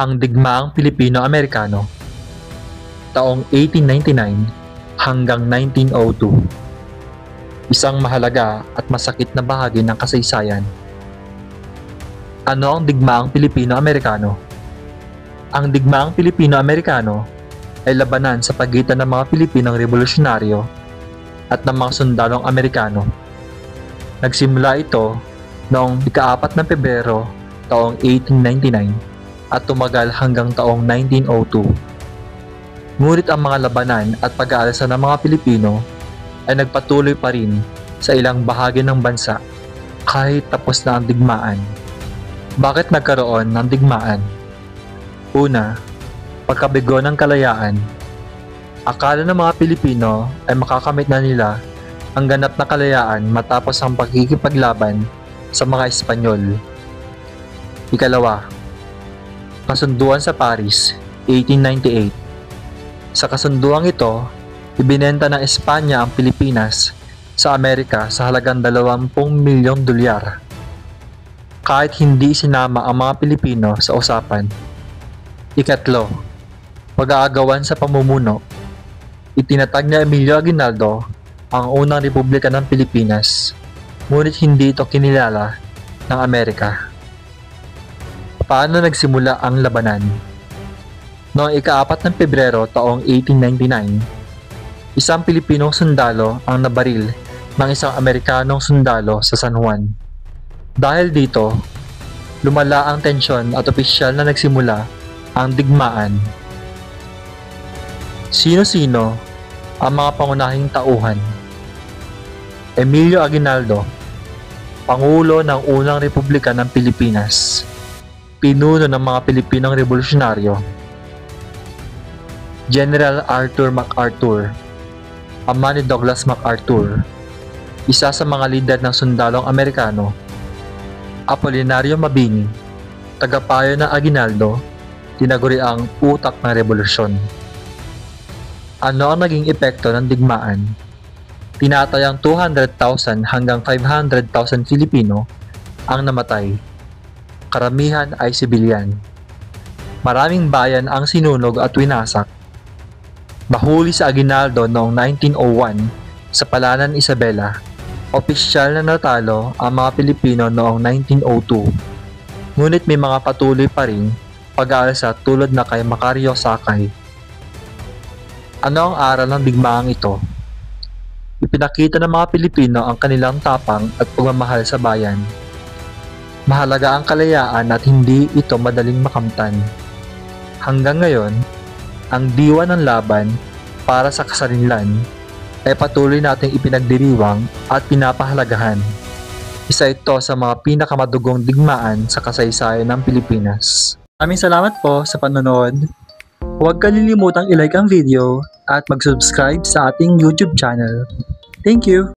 Ang Digmaang Pilipino-Amerikano, taong 1899 hanggang 1902. Isang mahalaga at masakit na bahagi ng kasaysayan. Ano ang Digmaang Pilipino-Amerikano? Ang Digmaang Pilipino-Amerikano ay labanan sa pagitan ng mga Pilipinong revolusyonaryo at ng mga sundalong Amerikano. Nagsimula ito noong ika-4 ng Pebrero taong 1899 at tumagal hanggang taong 1902. Ngunit ang mga labanan at pag-aalsa ng mga Pilipino ay nagpatuloy pa rin sa ilang bahagi ng bansa kahit tapos na ang digmaan. Bakit nagkaroon ng digmaan? Una, pagkabigo ng kalayaan. Akala ng mga Pilipino ay makakamit na nila ang ganap na kalayaan matapos ang pagkikipaglaban sa mga Espanyol. Ikalawa, kasunduan sa Paris, 1898. Sa kasunduang ito, ibinenta ng Espanya ang Pilipinas sa Amerika sa halagang 20 milyong dolyar. Kahit hindi sinama ang mga Pilipino sa usapan. Ikatlo, pag-aagawan sa pamumuno. Itinatag ni Emilio Aguinaldo ang unang Republika ng Pilipinas, ngunit hindi ito kinilala ng Amerika. Paano nagsimula ang labanan? Noong ika-4 ng Pebrero taong 1899, isang Pilipinong sundalo ang nabaril ng isang Amerikanong sundalo sa San Juan. Dahil dito, lumala ang tensyon at opisyal na nagsimula ang digmaan. Sino-sino ang mga pangunahing tauhan? Emilio Aguinaldo, Pangulo ng Unang Republika ng Pilipinas, pinuno ng mga Pilipinong revolusyonaryo. General Arthur MacArthur, ama ni Douglas MacArthur, isa sa mga lider ng sundalong Amerikano. Apolinario Mabini, tagapayo ng Aguinaldo, tinaguri ang utak ng revolusyon. Ano ang naging epekto ng digmaan? Tinatayang 200,000 hanggang 500,000 Filipino ang namatay. Karamihan ay sibilyan. Maraming bayan ang sinunog at winasak. Mahuli sa Aguinaldo noong 1901 sa Palanan Isabela, opisyal na natalo ang mga Pilipino noong 1902. Ngunit may mga patuloy pa rin pag-aalsa tulad na kay Macario Sakay. Ano ang aral ng digmaang ito? Ipinakita ng mga Pilipino ang kanilang tapang at pagmamahal sa bayan. Mahalaga ang kalayaan at hindi ito madaling makamtan. Hanggang ngayon, ang diwa ng laban para sa kasarinlan ay patuloy nating ipinagdiriwang at pinapahalagahan. Isa ito sa mga pinakamadugong digmaan sa kasaysayan ng Pilipinas. Maraming salamat po sa panonood. Huwag kalilimutang i-like ang video at mag-subscribe sa ating YouTube channel. Thank you!